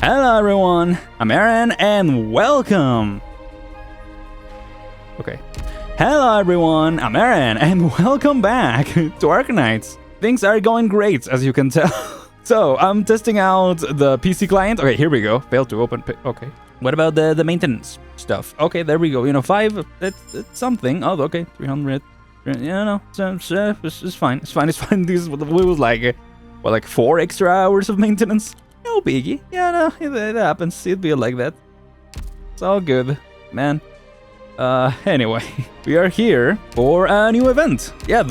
Hello everyone, I'm Aren and welcome! Okay. Hello everyone, I'm Aren and welcome back to Arknights. Things are going great, as you can tell. So, I'm testing out the PC client. Okay, here we go. Failed to open. Okay. What about the maintenance stuff? Okay, there we go. You know, 5, that's something. Oh, okay, 300. Yeah, no, it's fine. It's fine. This was like, what, like 4 extra hours of maintenance? No biggie. Yeah, no, it happens. It'd be like that. It's all good, man. Anyway, we are here for a new event. Yeah,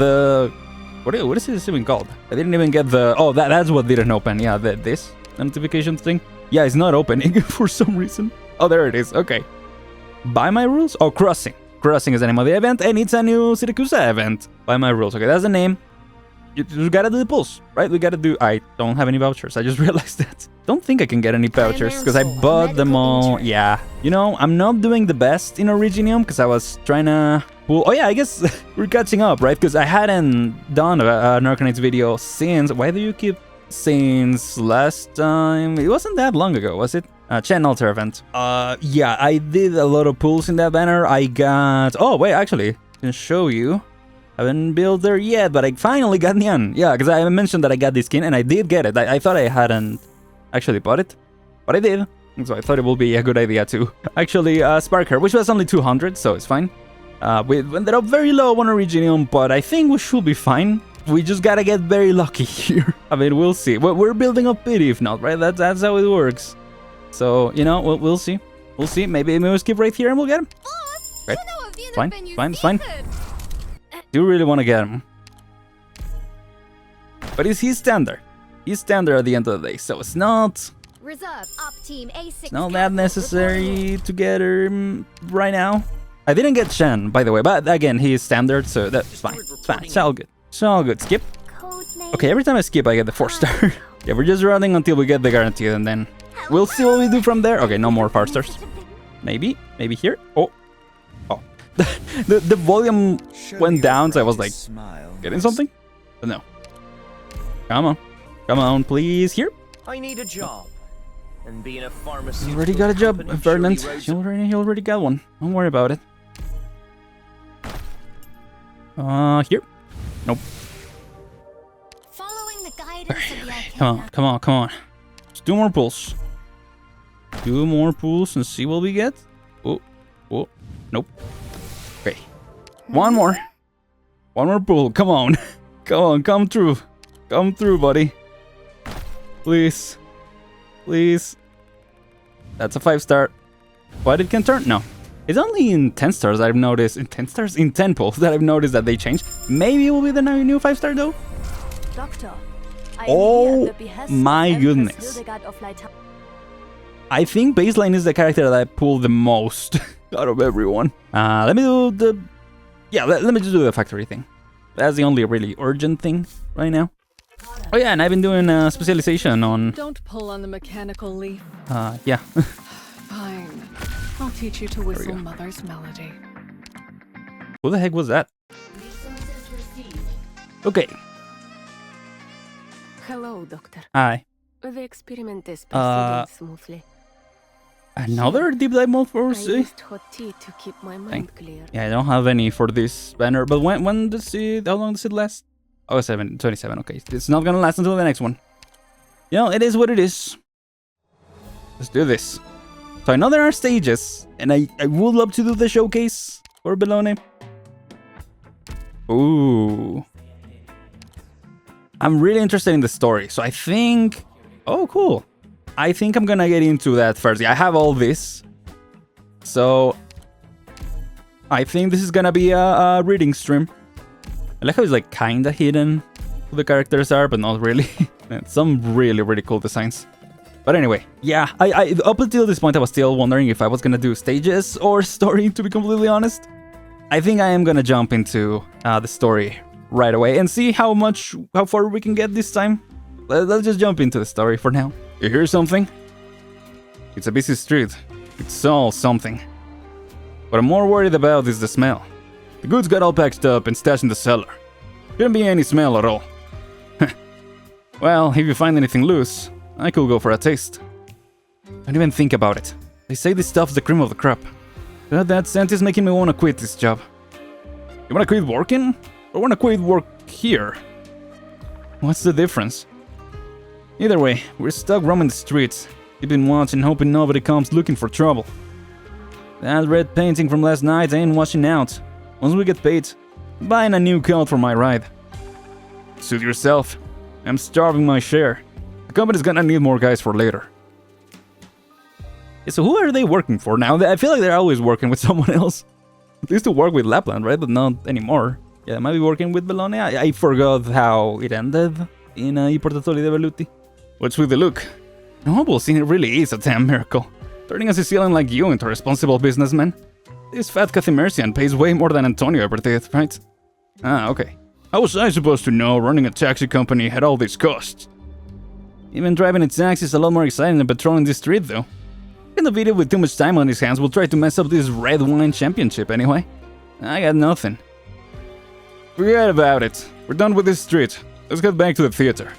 what is this even called? I didn't even get the... Oh, that's what didn't open. Yeah, this notification thing. Yeah, it's not opening for some reason. Oh, there it is. Okay. By my rules? Oh, Crossing. Crossing is the name of the event, and it's a new Siracusa event. By my rules. Okay, that's the name. You gotta do the pulls, right? We gotta do... I don't have any vouchers. I just realized that. Don't think I can get any vouchers, because I bought them all. Yeah. You know, I'm not doing the best in Originium, because I was trying to pull... Oh, yeah, I guess we're catching up, right? Because I hadn't done an Arknights video since... Why do you keep... Since last time... It wasn't that long ago, was it? Channel Alter event. Yeah, I did a lot of pulls in that banner. I got... Oh, wait, actually, I can show you. I haven't built there yet, but I finally got Nyan. Yeah, because I mentioned that I got this skin, and I did get it. I thought I hadn't actually bought it, but I did. So I thought it would be a good idea to actually spark her, which was only 200, so it's fine. We ended up very low on Originium, but I think we should be fine. We just gotta get very lucky here. I mean, we'll see. We're building up pity, if not, right? That's how it works. So, you know, we'll see. We'll see. Maybe we'll skip right here and we'll get him. Right. Fine. Do really want to get him. But he's standard. He's standard at the end of the day, so it's not... It's not that necessary to get him right now. I didn't get Shen, by the way, but again, he is standard, so that's fine. It's fine. It's all good. It's all good. Skip. Okay, every time I skip, I get the 4-star. Yeah, we're just running until we get the guaranteed, and then we'll see what we do from there. Okay, no more 4-stars. Maybe here. Oh. The volume went down, so I was like, getting something? But no. Come on, please. Here. I need a job. And being a pharmacist. You already got a job, Ferdinand. You already got one. Don't worry about it. Here. Nope. Following the guidance of the Come on. Just 2 more pulls. 2 more pulls and see what we get. Oh. Nope. Okay. One more pull. Come on. Come through. Come through, buddy. Please. That's a 5-star. But it can turn? No. It's only in 10 stars I've noticed. In 10 stars? In 10 pulls that I've noticed that they changed. Maybe it will be the new 5-star though. Doctor, oh my goodness. I think Baseline is the character that I pull the most out of everyone. Let me do the... Yeah, let me just do the factory thing. That's the only really urgent thing right now. Oh yeah, and I've been doing a specialization on... Don't pull on the mechanical leaf. Yeah. Fine. I'll teach you to whistle Mother's Melody. Who the heck was that? Okay. Hello, Doctor. Hi. The experiment is proceeding smoothly. Another deep dive mode for I C? used hot tea to keep my mind clear. Yeah, I don't have any for this banner, but when does it... How long does it last? Oh, 27, okay. It's not gonna last until the next one. You know, it is what it is. Let's do this. So I know there are stages, and I would love to do the showcase for Bellone. Ooh. I'm really interested in the story, so I think... Oh, cool. I think I'm gonna get into that first. Yeah, I have all this. So... I think this is gonna be a reading stream. I like how it's like kinda hidden who the characters are, but not really. Some really cool designs. But anyway, yeah, I up until this point I was still wondering if I was gonna do stages or story, to be completely honest. I think I am gonna jump into the story right away and see how far we can get this time. Let's just jump into the story for now. You hear something? It's a busy street. It's all something. What I'm more worried about is the smell. The goods got all packed up and stashed in the cellar. Shouldn't be any smell at all. Well, if you find anything loose, I could go for a taste. Don't even think about it. They say this stuff's the cream of the crop. But that scent is making me want to quit this job. You want to quit working? Or want to quit work here? What's the difference? Either way, we're stuck roaming the streets, keeping watch and hoping nobody comes looking for trouble. That red painting from last night ain't washing out. Once we get paid, I'm buying a new coat for my ride. Suit yourself. I'm starving my share. The company's gonna need more guys for later. Yeah, so who are they working for now? I feel like they're always working with someone else. They used to work with Lapland, right? But not anymore. Yeah, they might be working with Bologna. I forgot how it ended in I Portatori de Velluti. What's with the look? Nuova Volsini really is a damn miracle. Turning a Sicilian like you into a responsible businessman. This fat Cathimersian pays way more than Antonio ever did, right? Ah, okay. How was I supposed to know running a taxi company had all these costs? Even driving a taxi is a lot more exciting than patrolling this street, though. In the video with too much time on his hands will try to mess up this red wine championship anyway. I got nothing. Forget about it. We're done with this street. Let's get back to the theater.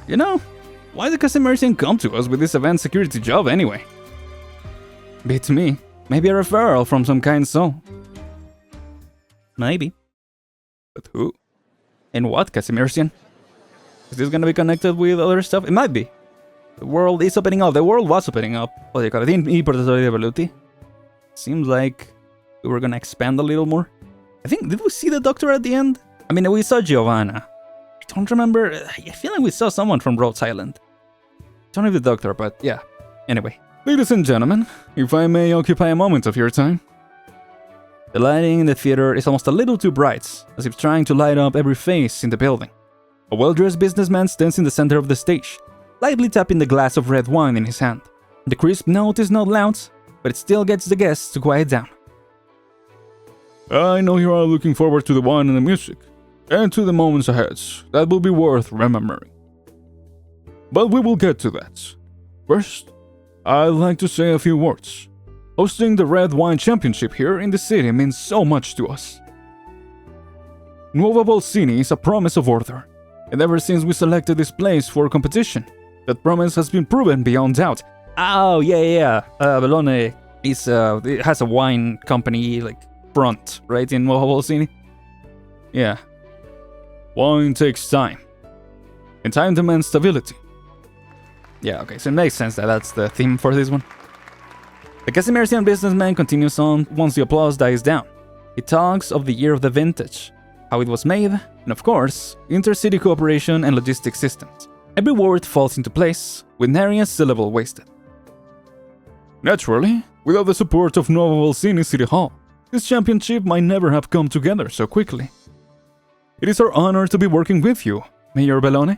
You know, why did Cathimersian come to us with this event security job anyway? Beats me. Maybe a referral from some kind soul. Maybe. But who? And what, Cathimersian? Is this gonna be connected with other stuff? It might be. The world is opening up. The world was opening up. What do you call it? In I Portatori de Velluti. Seems like we were gonna expand a little more. I think, did we see the doctor at the end? I mean, we saw Giovanna. I don't remember. I feel like we saw someone from Rhodes Island. Don't know the doctor, but yeah. Anyway. Ladies and gentlemen, if I may occupy a moment of your time. The lighting in the theater is almost a little too bright, as if trying to light up every face in the building. A well-dressed businessman stands in the center of the stage, lightly tapping the glass of red wine in his hand. The crisp note is not loud, but it still gets the guests to quiet down. I know you are looking forward to the wine and the music, and to the moments ahead that will be worth remembering. But we will get to that. First, I'd like to say a few words. Hosting the Red Wine Championship here in the city means so much to us. Nuova Volsini is a promise of order, and ever since we selected this place for competition, that promise has been proven beyond doubt. Oh, yeah. Bologna is, it has a wine company, like, front, right, in Nuova Volsini? Yeah. Wine takes time. And time demands stability. Yeah, okay, so it makes sense that that's the theme for this one. The Cathimersian businessman continues on once the applause dies down. He talks of the year of the vintage, how it was made, and of course, intercity cooperation and logistics systems. Every word falls into place, with nary a syllable wasted. Naturally, without the support of Nuova Volsini City Hall, this championship might never have come together so quickly. It is our honor to be working with you, Mayor Bellone.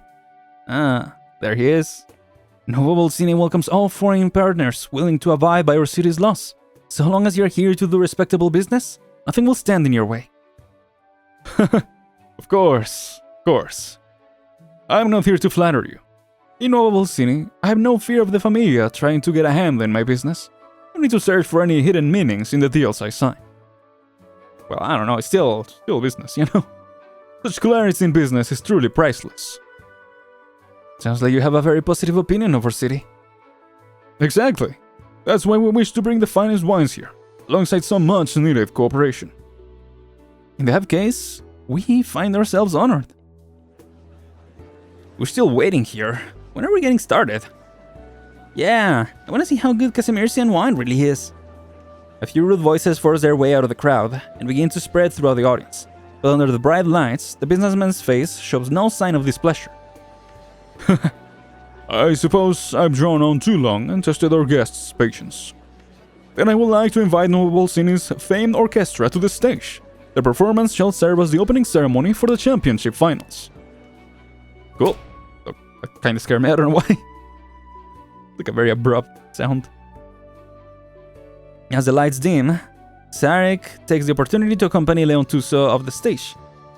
Ah, there he is. Nuova Volsini welcomes all foreign partners willing to abide by our city's laws. So long as you're here to do respectable business, nothing will stand in your way. Of course. I'm not here to flatter you. In Nuova Volsini, I have no fear of the Familia trying to get a hand in my business. I don't need to search for any hidden meanings in the deals I sign. Well, I don't know, it's still business, you know? Such clarity in business is truly priceless. Sounds like you have a very positive opinion of our city. Exactly. That's why we wish to bring the finest wines here, alongside some much needed cooperation. In that case, we find ourselves honored. We're still waiting here. When are we getting started? Yeah, I want to see how good Cathimersian wine really is. A few rude voices force their way out of the crowd and begin to spread throughout the audience. But under the bright lights, the businessman's face shows no sign of displeasure. I suppose I've drawn on too long and tested our guests' patience. Then I would like to invite Nuova Volsini's famed orchestra to the stage. The performance shall serve as the opening ceremony for the championship finals. Cool. That kinda scared me, I don't know why. Like a very abrupt sound. As the lights dim, Sarek takes the opportunity to accompany Leon Tuso off the stage,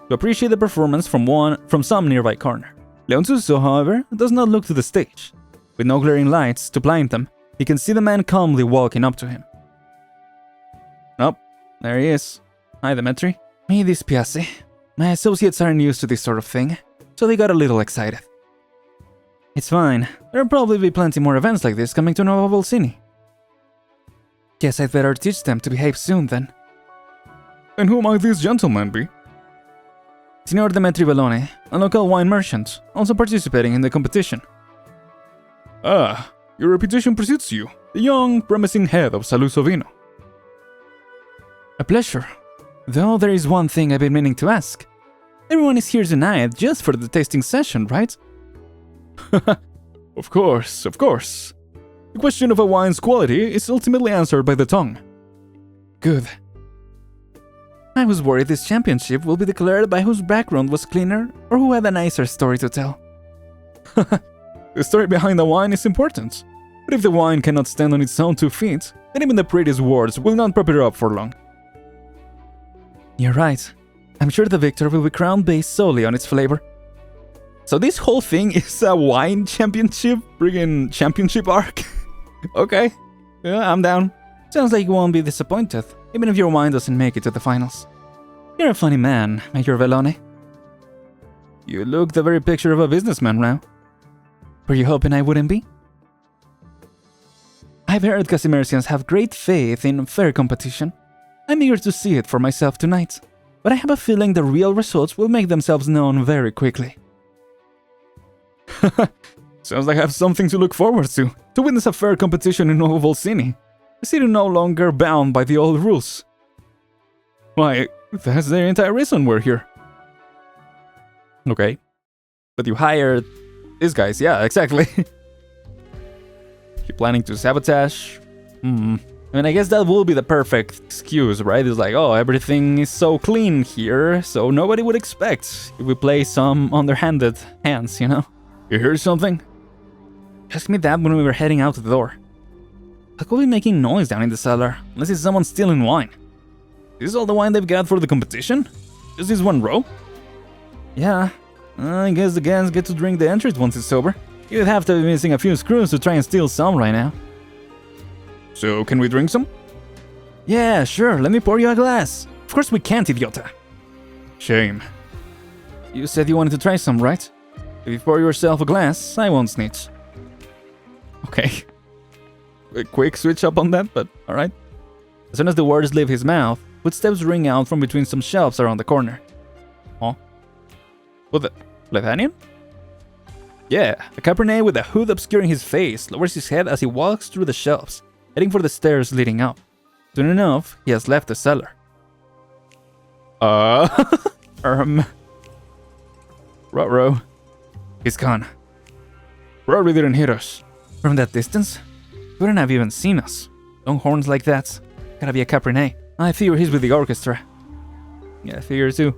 to appreciate the performance from some nearby corner. Leon Tuso, however, does not look to the stage. With no glaring lights to blind them, he can see the man calmly walking up to him. Oh, there he is. Hi, Demetri. Mi dispiace. My associates aren't used to this sort of thing, so they got a little excited. It's fine. There'll probably be plenty more events like this coming to Nuova Volsini. Guess I'd better teach them to behave soon then. And who might these gentlemen be? Signor Demetri, a local wine merchant, also participating in the competition. Ah, your reputation precedes you, the young, promising head of Saluso Vino. A pleasure. Though there is one thing I've been meaning to ask. Everyone is here tonight just for the tasting session, right? Of course, of course. The question of a wine's quality is ultimately answered by the tongue. Good. I was worried this championship will be declared by whose background was cleaner or who had a nicer story to tell. The story behind the wine is important, but if the wine cannot stand on its own 2 feet, then even the prettiest words will not prop it up for long. You're right. I'm sure the victor will be crowned based solely on its flavor. So this whole thing is a wine championship? Friggin' championship arc? Okay, yeah, I'm down. Sounds like you won't be disappointed, even if your wine doesn't make it to the finals. You're a funny man, Major Velone. You look the very picture of a businessman now. Were you hoping I wouldn't be? I've heard Casimersians have great faith in fair competition. I'm eager to see it for myself tonight, but I have a feeling the real results will make themselves known very quickly. Sounds like I have something to look forward to witness a fair competition in Nuova Volsini. A city no longer bound by the old rules. Why, that's the entire reason we're here. Okay. But you hired these guys, yeah, exactly. You planning to sabotage? I mean, I guess that will be the perfect excuse, right? It's like, oh, everything is so clean here, so nobody would expect if we play some underhanded hands, you know? You hear something? Asked me that when we were heading out the door. I could be making noise down in the cellar, unless it's someone stealing wine. Is this all the wine they've got for the competition? Just this one row? Yeah, I guess the guys get to drink the entrance once it's sober. You'd have to be missing a few screws to try and steal some right now. So, can we drink some? Yeah, sure, let me pour you a glass. Of course we can't, idiota. Shame. You said you wanted to try some, right? If you pour yourself a glass, I won't snitch. Okay. A quick switch up on that, but alright. As soon as the words leave his mouth, footsteps ring out from between some shelves around the corner. Huh? What the? Lethanian? Yeah, a Cabernet with a hood obscuring his face lowers his head as he walks through the shelves, heading for the stairs leading up. Soon enough, he has left the cellar. Ruh-roh. He's gone. Probably didn't hit us. From that distance? Wouldn't have even seen us. Long horns like that. Gotta be a Cabernet. I figure he's with the orchestra. Yeah, I figure too.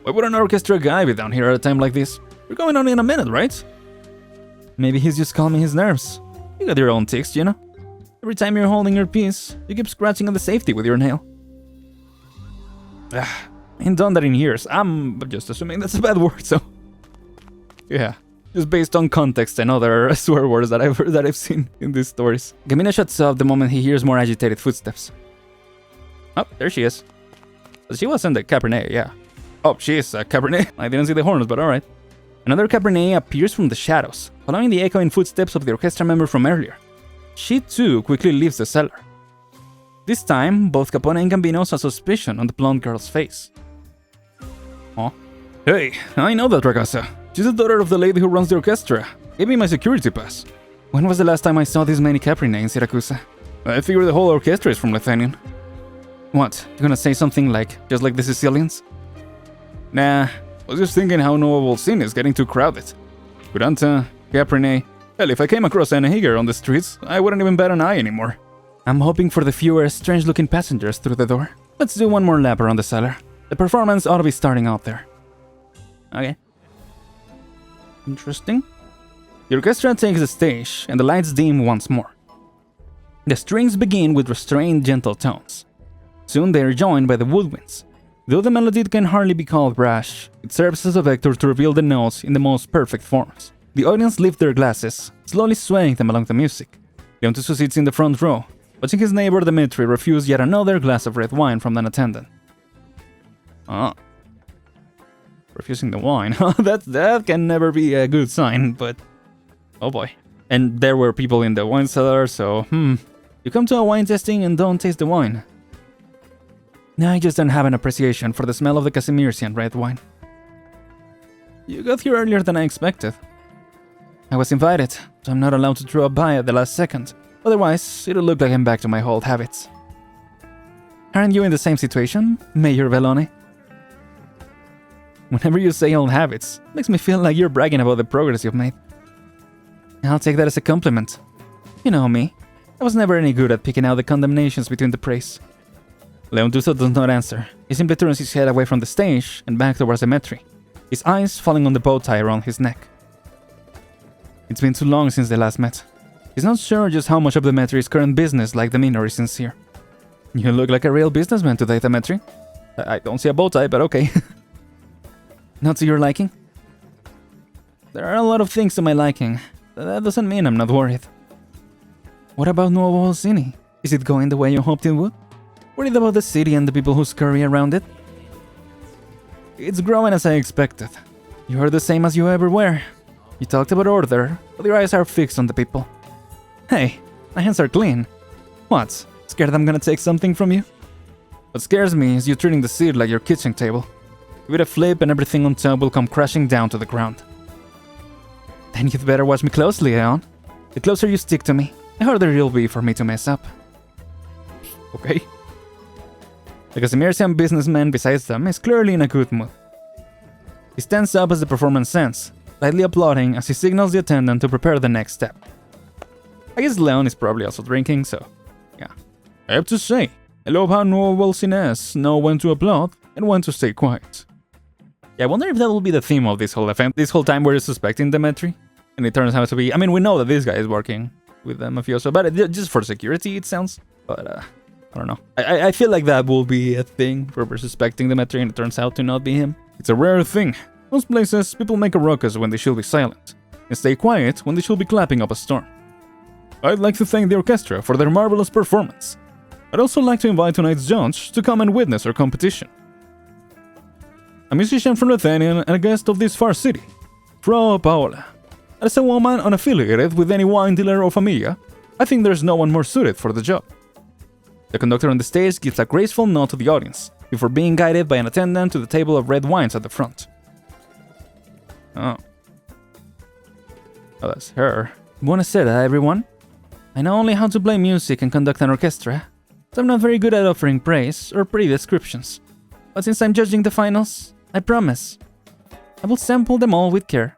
Why would an orchestra guy be down here at a time like this? We're going on in a minute, right? Maybe he's just calming his nerves. You got your own tics, you know? Every time you're holding your piece, you keep scratching on the safety with your nail. I ain't done that in years. I'm just assuming that's a bad word, so... Yeah, just based on context and other swear words that I've seen in these stories. Gamina shuts up the moment he hears more agitated footsteps. Oh, there she is. She wasn't a Cabernet, yeah. Oh, she is a Cabernet. I didn't see the horns, but alright. Another Cabernet appears from the shadows, following the echoing footsteps of the orchestra member from earlier. She too quickly leaves the cellar. This time, both Capone and Gambino saw suspicion on the blonde girl's face. Huh? Hey, I know that ragazza. She's the daughter of the lady who runs the orchestra. Gave me my security pass. When was the last time I saw this many Cabernet in Siracusa? I figure the whole orchestra is from Lethanian. What, you gonna say something like, just like the Sicilians? Nah, I was just thinking how Nuova Volsini is getting too crowded. Curanta, Cabernet. Hell, if I came across an Higer on the streets, I wouldn't even bat an eye anymore. I'm hoping for the fewer strange-looking passengers through the door. Let's do one more lap around the cellar. The performance ought to be starting out there. Okay. Interesting. The orchestra takes the stage, and the lights dim once more. The strings begin with restrained, gentle tones. Soon they are joined by the woodwinds. Though the melody can hardly be called brash, it serves as a vector to reveal the notes in the most perfect forms. The audience lift their glasses, slowly swaying them along the music. Leontiso sits in the front row, watching his neighbor Demetri refuse yet another glass of red wine from an attendant. Ah. Refusing the wine. That can never be a good sign, but... Oh boy. And there were people in the wine cellar, so, You come to a wine tasting and don't taste the wine. No, I just don't have an appreciation for the smell of the Casimirsian red wine. You got here earlier than I expected. I was invited, so I'm not allowed to drop by at the last second. Otherwise, it'll look like I'm back to my old habits. Aren't you in the same situation, Mayor Velone? Whenever you say old habits, it makes me feel like you're bragging about the progress you've made. I'll take that as a compliment. You know me. I was never any good at picking out the condemnations between the praise. Leontuso does not answer. He simply turns his head away from the stage and back towards Demetri, his eyes falling on the bow tie around his neck. It's been too long since they last met. He's not sure just how much of Demetri's current business-like demeanor is sincere. You look like a real businessman today, Demetri. I don't see a bow tie, but okay. Not to your liking? There are a lot of things to my liking. That doesn't mean I'm not worried. What about Nuova Volsini? Is it going the way you hoped it would? Worried about the city and the people who scurry around it? It's growing as I expected. You are the same as you ever were. You talked about order, but your eyes are fixed on the people. Hey, my hands are clean. What? Scared I'm gonna take something from you? What scares me is you treating the seat like your kitchen table. Give it a flip and everything on top will come crashing down to the ground. Then you'd better watch me closely, Aeon. The closer you stick to me, the harder it'll be for me to mess up. Okay. The Casimirsian businessman beside them is clearly in a good mood. He stands up as the performance ends, lightly applauding as he signals the attendant to prepare the next step. I guess Leon is probably also drinking, so yeah. I have to say, I love how Nuova Volsines know when to applaud and when to stay quiet. Yeah, I wonder if that will be the theme of this whole event. This whole time we're suspecting Demetri, and it turns out to be... I mean, we know that this guy is working with the mafioso, but just for security, it sounds. But, I don't know. I feel like that will be a thing where we're suspecting Demetri and it turns out to not be him. It's a rare thing. Most places, people make a ruckus when they should be silent, and stay quiet when they should be clapping up a storm. I'd like to thank the orchestra for their marvelous performance. I'd also like to invite tonight's judge to come and witness our competition. A musician from Lithuania and a guest of this far city, Frau Paola. As a woman unaffiliated with any wine dealer or familia, I think there's no one more suited for the job. The conductor on the stage gives a graceful nod to the audience, before being guided by an attendant to the table of red wines at the front. Oh, that's her. Buonasera, everyone. I know only how to play music and conduct an orchestra, so I'm not very good at offering praise or pretty descriptions. But since I'm judging the finals, I promise, I will sample them all with care.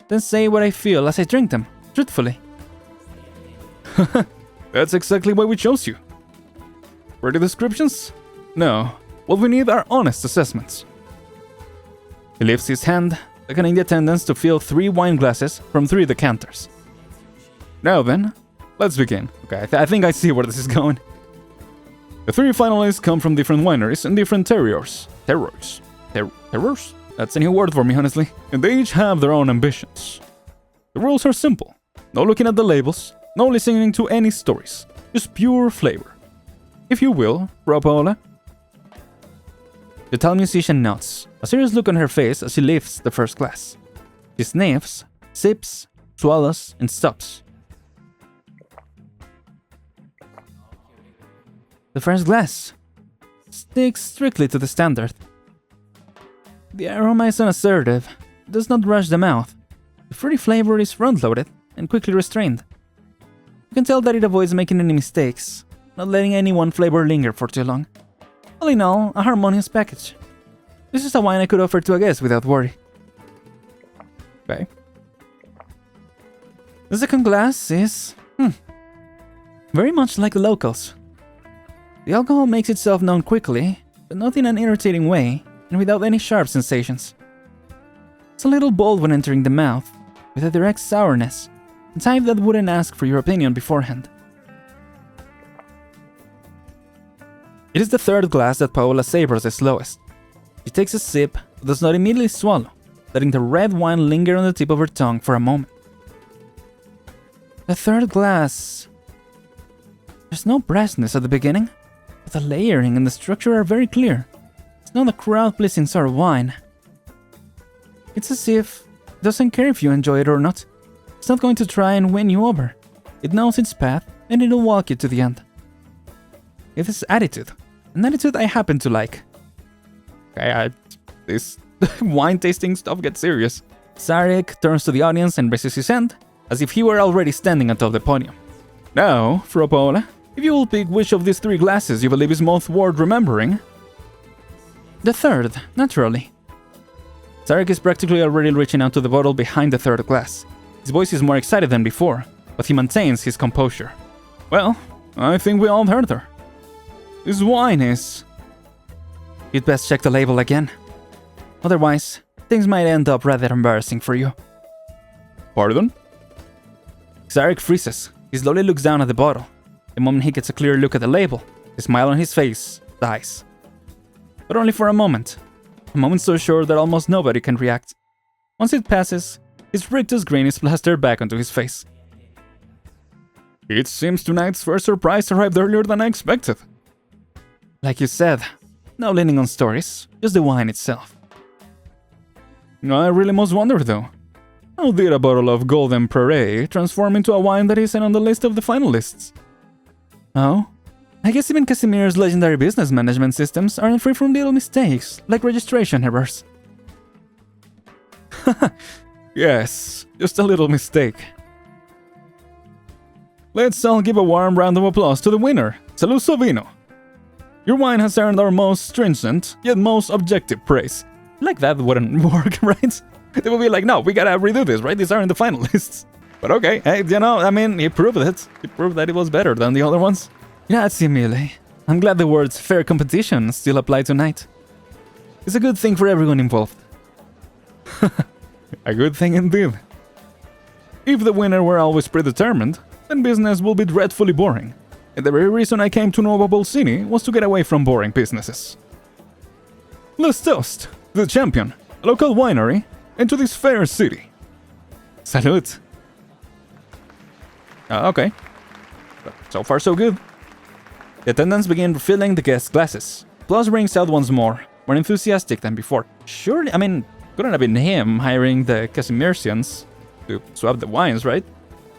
Then say what I feel as I drink them, truthfully. That's exactly why we chose you. Pretty descriptions? No. What we need are honest assessments. He lifts his hand, beckoning the attendants to fill 3 wine glasses from 3 decanters. Now then, let's begin. Okay, I think I see where this is going. The 3 finalists come from different wineries and different terroirs. Terroirs? That's a new word for me, honestly. And they each have their own ambitions. The rules are simple. No looking at the labels, no listening to any stories. Just pure flavor. If you will, Frau Paola. The tall musician nods, a serious look on her face as she lifts the first glass. She sniffs, sips, swallows, and stops. The first glass sticks strictly to the standard. The aroma is unassertive, it does not rush the mouth. The fruity flavor is front-loaded and quickly restrained. You can tell that it avoids making any mistakes, not letting any one flavor linger for too long. All in all, a harmonious package. This is a wine I could offer to a guest without worry. Okay. The second glass is... very much like the locals. The alcohol makes itself known quickly, but not in an irritating way, and without any sharp sensations. It's a little bold when entering the mouth, with a direct sourness, a type that wouldn't ask for your opinion beforehand. It is the third glass that Paola savors the slowest. She takes a sip, but does not immediately swallow, letting the red wine linger on the tip of her tongue for a moment. The third glass... There's no brassness at the beginning, but the layering and the structure are very clear. It's not a crowd-pleasing sort of wine. It's as if it doesn't care if you enjoy it or not. It's not going to try and win you over. It knows its path, and it'll walk you to the end. It is attitude. An attitude I happen to like. Okay, this wine tasting stuff gets serious. Sarek turns to the audience and raises his hand, as if he were already standing atop the podium. Now, Frau Paola, if you will pick which of these 3 glasses you believe is most worth remembering. The third, naturally. Sarek is practically already reaching out to the bottle behind the third glass. His voice is more excited than before, but he maintains his composure. Well, I think we all heard her. This wine is... You'd best check the label again. Otherwise, things might end up rather embarrassing for you. Pardon? Sarek freezes. He slowly looks down at the bottle. The moment he gets a clear look at the label, the smile on his face dies. But only for a moment. A moment so short that almost nobody can react. Once it passes, his rictus grin is plastered back onto his face. It seems tonight's first surprise arrived earlier than I expected. Like you said, no leaning on stories, just the wine itself. I really must wonder though, how did a bottle of Golden Prairie transform into a wine that isn't on the list of the finalists? Oh? I guess even Casimir's legendary business management systems aren't free from little mistakes, like registration errors. Yes, just a little mistake. Let's all give a warm round of applause to the winner, Saluso Vino. Your wine has earned our most stringent, yet most objective praise. Like that wouldn't work, right? They would be like, no, we gotta redo this, right? These aren't the finalists. But okay, hey, he proved it. He proved that it was better than the other ones. Grazie mille. I'm glad the words fair competition still apply tonight. It's a good thing for everyone involved. A good thing indeed. If the winner were always predetermined, then business will be dreadfully boring. And the very reason I came to Nuova Volsini was to get away from boring businesses. Let's toast the champion, a local winery, and to this fair city. Salute. Okay. But so far so good. The attendants begin refilling the guest glasses. Applause rings out once more enthusiastic than before. Surely, couldn't have been him hiring the Casimirsians to swap the wines, right?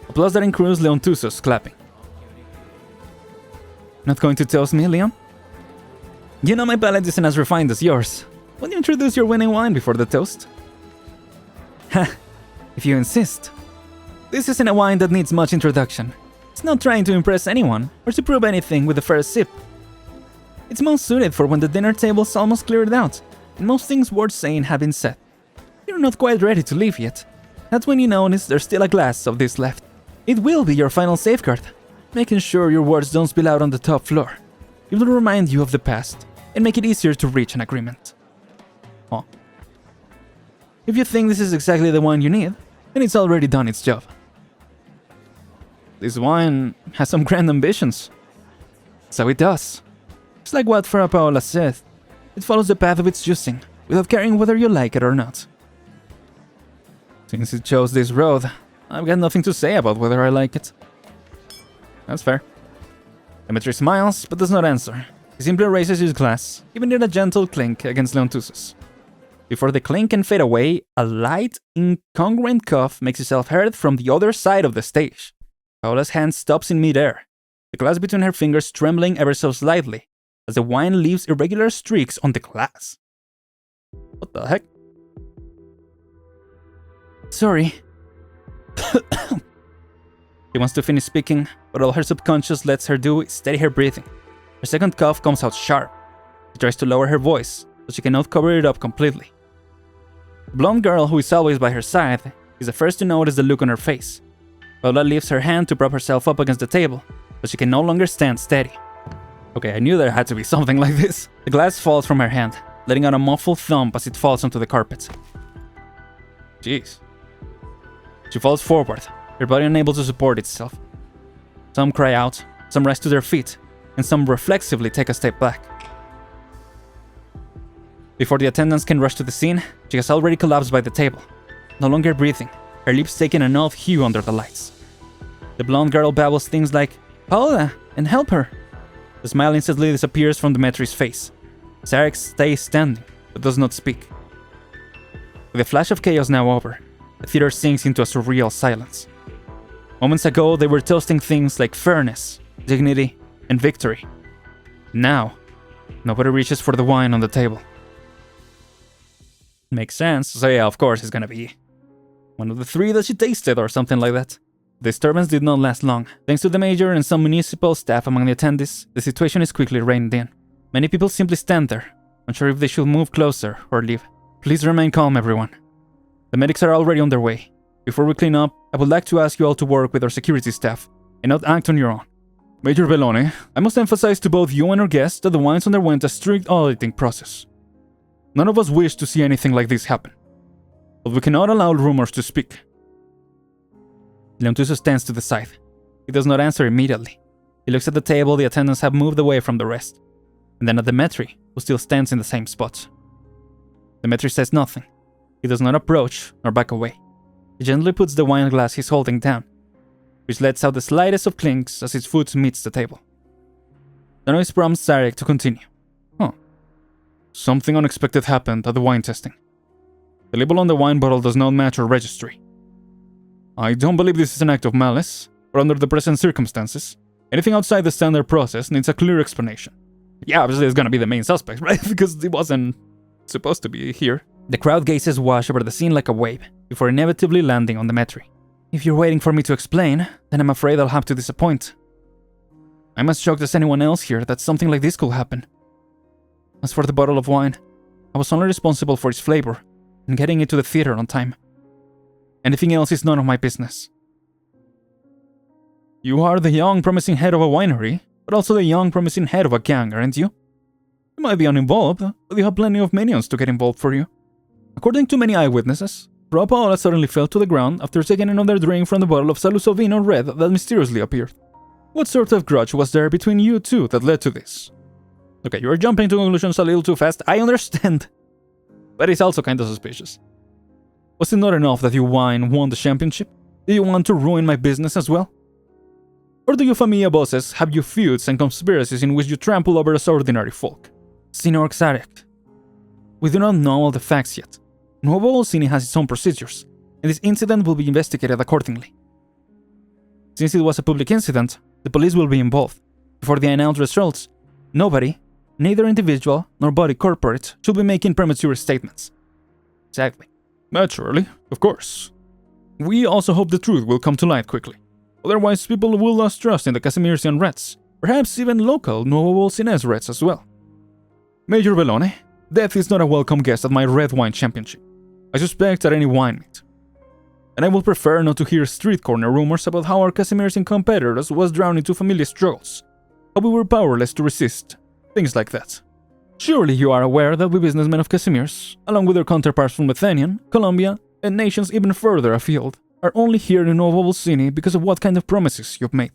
Applause that includes Leontuso's clapping. Not going to toast me, Leon? You know my palate isn't as refined as yours. Won't you introduce your winning wine before the toast? Ha! If you insist. This isn't a wine that needs much introduction. It's not trying to impress anyone or to prove anything with the first sip. It's most suited for when the dinner table's almost cleared out and most things worth saying have been said. You're not quite ready to leave yet. That's when you notice there's still a glass of this left. It will be your final safeguard, making sure your words don't spill out on the top floor. It will remind you of the past and make it easier to reach an agreement. Oh. If you think this is exactly the wine you need, then it's already done its job. This wine has some grand ambitions. So it does. It's like what Frau Paola said. It follows the path of its choosing, without caring whether you like it or not. Since it chose this road, I've got nothing to say about whether I like it. That's fair. Demetri smiles, but does not answer. He simply raises his glass, giving it a gentle clink against Leontuso's. Before the clink can fade away, a light, incongruent cough makes itself heard from the other side of the stage. Paola's hand stops in midair, the glass between her fingers trembling ever so slightly, as the wine leaves irregular streaks on the glass. What the heck? Sorry. She wants to finish speaking, but all her subconscious lets her do is steady her breathing. Her second cough comes out sharp. She tries to lower her voice, but she cannot cover it up completely. The blonde girl who is always by her side is the first to notice the look on her face. Paola lifts her hand to prop herself up against the table, but she can no longer stand steady. Okay, I knew there had to be something like this. The glass falls from her hand, letting out a muffled thump as it falls onto the carpet. Jeez. She falls forward, her body unable to support itself. Some cry out, some rise to their feet, and some reflexively take a step back. Before the attendants can rush to the scene, she has already collapsed by the table, no longer breathing, her lips taking an odd hue under the lights. The blonde girl babbles things like, "Paola, and help her." The smile instantly disappears from Demetri's face. Sarek stays standing, but does not speak. With the flash of chaos now over, the theater sinks into a surreal silence. Moments ago, they were toasting things like fairness, dignity, and victory. Now, nobody reaches for the wine on the table. Makes sense. So yeah, of course, it's gonna be one of the 3 that she tasted or something like that. The disturbance did not last long. Thanks to the mayor and some municipal staff among the attendees, the situation is quickly reined in. Many people simply stand there, unsure if they should move closer or leave. Please remain calm, everyone. The medics are already on their way. Before we clean up, I would like to ask you all to work with our security staff and not act on your own. Major Bellone, I must emphasize to both you and our guests that the wines underwent a strict auditing process. None of us wish to see anything like this happen, but we cannot allow rumors to speak. Leontuso stands to the side. He does not answer immediately. He looks at the table the attendants have moved away from the rest, and then at Demetri, who still stands in the same spot. Demetri says nothing. He does not approach nor back away. He gently puts the wine glass he's holding down, which lets out the slightest of clinks as his foot meets the table. The noise prompts Sarek to continue. Something unexpected happened at the wine testing. The label on the wine bottle does not match our registry. I don't believe this is an act of malice, but under the present circumstances, anything outside the standard process needs a clear explanation. Yeah, obviously it's gonna be the main suspect, right? Because he wasn't supposed to be here. The crowd gazes wash over the scene like a wave, before inevitably landing on Demetri. If you're waiting for me to explain, then I'm afraid I'll have to disappoint. I'm as shocked as anyone else here that something like this could happen. As for the bottle of wine, I was only responsible for its flavor and getting it to the theater on time. Anything else is none of my business. You are the young, promising head of a winery, but also the young, promising head of a gang, aren't you? You might be uninvolved, but you have plenty of minions to get involved for you. According to many eyewitnesses, Frau Paola suddenly fell to the ground after taking another drink from the bottle of Saluso Vino Red that mysteriously appeared. What sort of grudge was there between you two that led to this? Okay, you are jumping to conclusions a little too fast, I understand. But it's also kind of suspicious. Was it not enough that your wine won the championship? Do you want to ruin my business as well? Or do your familia bosses have your feuds and conspiracies in which you trample over us ordinary folk? Signor Xarek, we do not know all the facts yet. Nuova Volsini has its own procedures, and this incident will be investigated accordingly. Since it was a public incident, the police will be involved. Before the announced results, nobody, neither individual nor body corporate, should be making premature statements. Exactly. Naturally, of course. We also hope the truth will come to light quickly. Otherwise, people will lose trust in the Casimirsian Reds, perhaps even local Nuova Volsines Reds as well. Major Bellone, death is not a welcome guest at my red wine championship. I suspect at any wine meet. And I will prefer not to hear street corner rumors about how our Casimirsian competitors was drowned into familiar struggles, how we were powerless to resist, things like that. Surely you are aware that we businessmen of Casimirs, along with our counterparts from Lithuania, Colombia, and nations even further afield, are only here in Nuova Volsini because of what kind of promises you've made.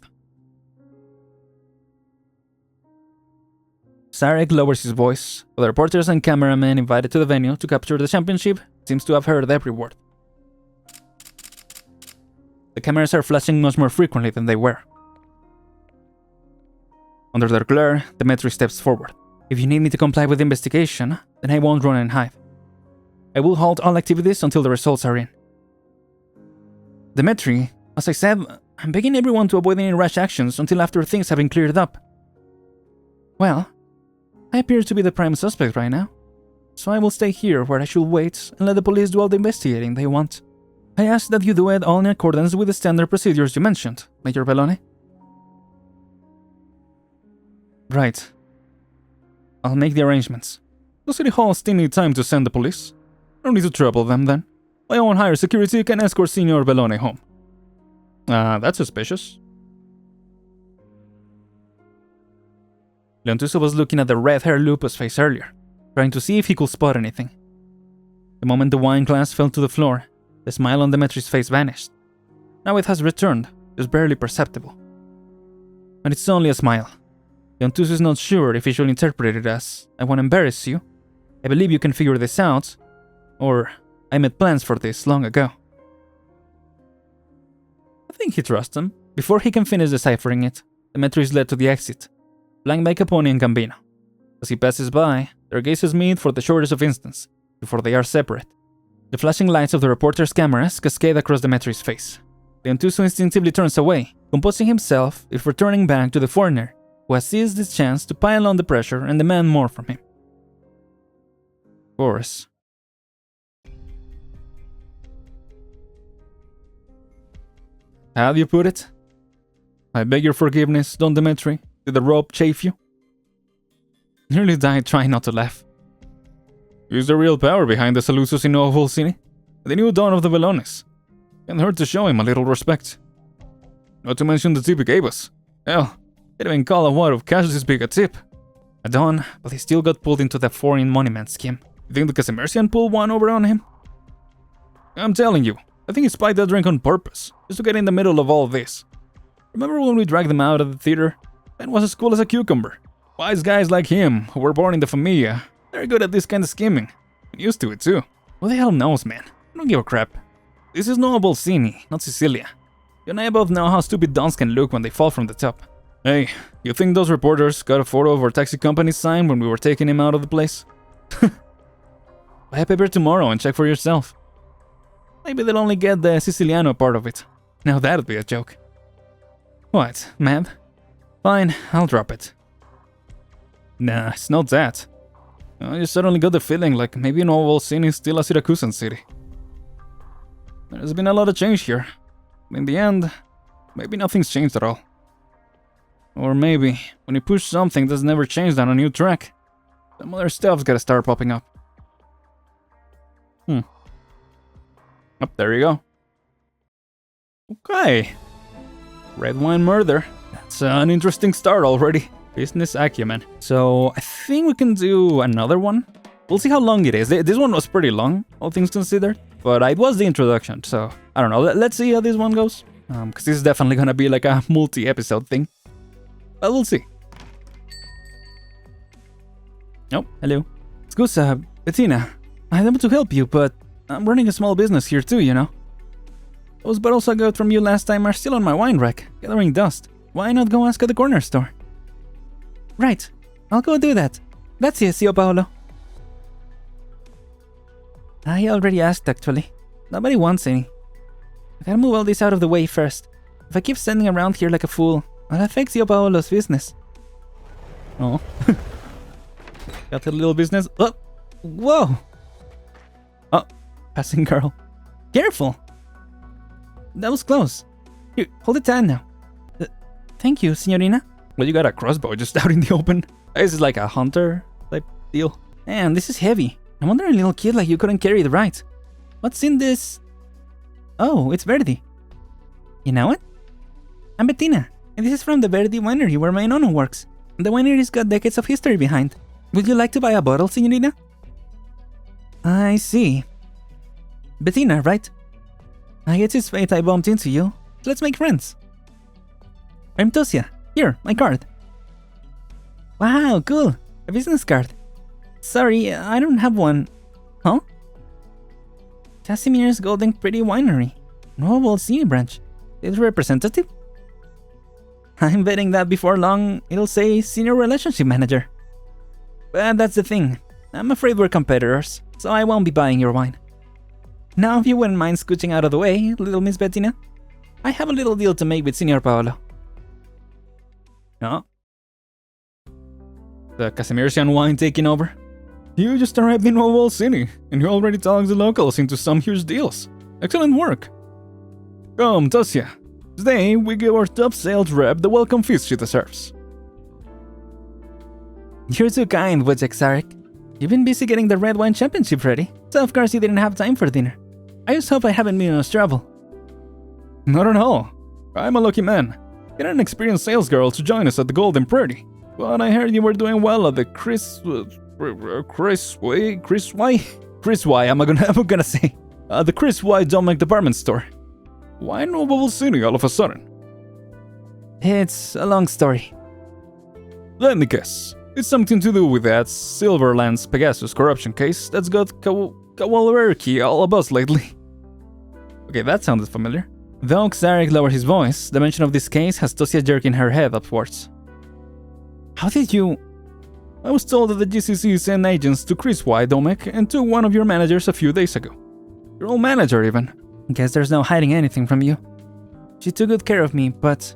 Sarek lowers his voice, but the reporters and cameramen invited to the venue to capture the championship seems to have heard every word. The cameras are flashing much more frequently than they were. Under their glare, Demetri steps forward. If you need me to comply with the investigation, then I won't run and hide. I will halt all activities until the results are in. Demetri, as I said, I'm begging everyone to avoid any rash actions until after things have been cleared up. Well, I appear to be the prime suspect right now, so I will stay here where I should wait and let the police do all the investigating they want. I ask that you do it all in accordance with the standard procedures you mentioned, Major Bellone. Right. I'll make the arrangements. The City Hall still need time to send the police. No need to trouble them then. My own higher security can escort Signor Bellone home. That's suspicious. Leontuso was looking at the red-haired Lupus face earlier, trying to see if he could spot anything. The moment the wine glass fell to the floor, the smile on Demetri's face vanished. Now it has returned, just barely perceptible. But it's only a smile. Leontuso is not sure if he should interpret it as, I won't embarrass you, I believe you can figure this out, or I made plans for this long ago. I think he trusts him. Before he can finish deciphering it, Demetri is led to the exit, flanked by Capone and Gambino. As he passes by, their gazes meet for the shortest of instants, before they are separate. The flashing lights of the reporters' cameras cascade across Demetri's face. The Entuso instinctively turns away, composing himself if returning back to the foreigner, who has seized this chance to pile on the pressure and demand more from him. Of course. How do you put it? I beg your forgiveness, Don Demetri. Did the rope chafe you? Nearly died trying not to laugh. He's the real power behind the Salusos in Nuova Volsini, the new dawn of the Velones. Can't hurt to show him a little respect. Not to mention the tip he gave us. Hell, can't even call a wad of cash this big a tip. A don, but he still got pulled into that foreign monument scheme. You think the Casemercian pulled one over on him? I'm telling you, I think he spiked that drink on purpose, just to get in the middle of all of this. Remember when we dragged them out of the theater? Ben was as cool as a cucumber. Wise guys like him, who were born in the Familia, they're good at this kind of scheming. I'm used to it too. Who the hell knows, man? I don't give a crap. This is Nuova Volsini, not Sicilia. You and I both know how stupid dons can look when they fall from the top. Hey, you think those reporters got a photo of our taxi company's sign when we were taking him out of the place? Buy a paper tomorrow and check for yourself. Maybe they'll only get the Siciliano part of it. Now that'd be a joke. What, mad? Fine, I'll drop it. Nah, it's not that. I just suddenly got the feeling like maybe Nuova Volsini is still a Siracusan city. There's been a lot of change here. In the end, maybe nothing's changed at all. Or maybe, when you push something that's never changed on a new track, some other stuff's gotta start popping up. Oh, there you go. Okay. Red wine murder. That's an interesting start already. Business acumen. So, I think we can do another one. We'll see how long it is. This one was pretty long, all things considered. But it was the introduction, so I don't know. Let's see how this one goes. Because this is definitely gonna be like a multi-episode thing. But we'll see. Oh, hello. Scusa, Bettina. I want to help you, but I'm running a small business here too, you know. Those bottles I got from you last time are still on my wine rack, gathering dust. Why not go ask at the corner store? Right, I'll go do that. Grazie, Zio Paolo. I already asked, actually. Nobody wants any. I gotta move all this out of the way first. If I keep standing around here like a fool, I'll affect Zio Paolo's business. Oh. Got a little business. Oh! Whoa! Oh, passing girl. Careful! That was close. Here, hold it tight now. Thank you, signorina. Well, you got a crossbow just out in the open. This is like a hunter type deal. Man, this is heavy. No wonder a little kid like you couldn't carry it right. What's in this? Oh, it's Verdi. You know it? I'm Bettina, and this is from the Verdi winery where my nonno works. The winery's got decades of history behind. Would you like to buy a bottle, signorina? I see. Bettina, right? I guess it's fate I bumped into you. Let's make friends. I'm Tosia. Here, my card. Wow, cool. A business card. Sorry, I don't have one. Huh? Casimir's Golden Pretty Winery. Nuova Volsini branch. Its representative? I'm betting that before long, it'll say Senior Relationship Manager. But that's the thing. I'm afraid we're competitors, so I won't be buying your wine. Now, if you wouldn't mind scooching out of the way, little Miss Bettina, I have a little deal to make with Senor Paolo. Oh. The Casemercian wine taking over? You just arrived in Nuova Volsini, and you already talked the locals into some huge deals. Excellent work. Come, Tosia. Today, we give our top sales rep the welcome feast she deserves. You're too kind, Wojciech Sarek. You've been busy getting the Red Wine Championship ready, so of course you didn't have time for dinner. I just hope I haven't been in trouble. Not at all. I'm a lucky man. Get an experienced sales girl to join us at the Golden Prairie. But I heard you were doing well at the Chris Y, I'm gonna say. The Chris Y Domek department store. Why Nuova Volsini all of a sudden? It's a long story. Let me guess. It's something to do with that Silverlands Pegasus corruption case that's got Kowalwerki all a buzz lately. Okay, that sounded familiar. Though Xarek lowered his voice, the mention of this case has Tosia jerking her head upwards. How did you... I was told that the GCC sent agents to Chris Y. Domek and to one of your managers a few days ago. Your old manager, even. Guess there's no hiding anything from you. She took good care of me, but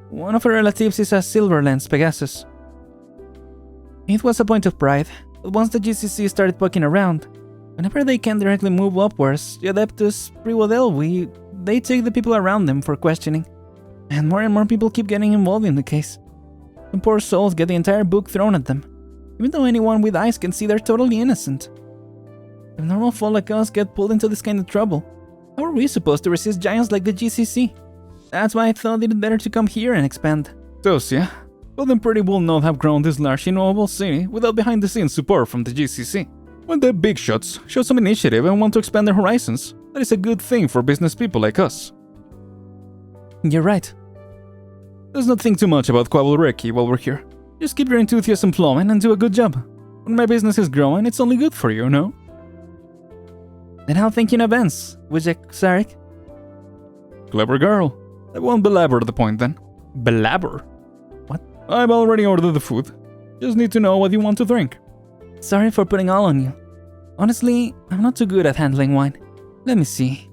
one of her relatives is a silver lens Pegasus. It was a point of pride, but once the GCC started poking around, whenever they can directly move upwards, the Adeptus Privodelvi, they take the people around them for questioning. And more people keep getting involved in the case. The poor souls get the entire book thrown at them, even though anyone with eyes can see they're totally innocent. If normal folk like us get pulled into this kind of trouble, how are we supposed to resist giants like the GCC? That's why I thought it better to come here and expand. Tosia, Golden Pretty will not have grown this large in Nuova Volsini without behind-the-scenes support from the GCC. When the big shots show some initiative and want to expand their horizons, that is a good thing for business people like us. You're right. Let's not think too much about Quabblereki while we're here. Just keep your enthusiasm flowing and do a good job. When my business is growing, it's only good for you, no? Then how think you in advance, Wujek Sarek? Clever girl. I won't belabor the point then. Belabor? What? I've already ordered the food. Just need to know what you want to drink. Sorry for putting all on you. Honestly, I'm not too good at handling wine. Let me see.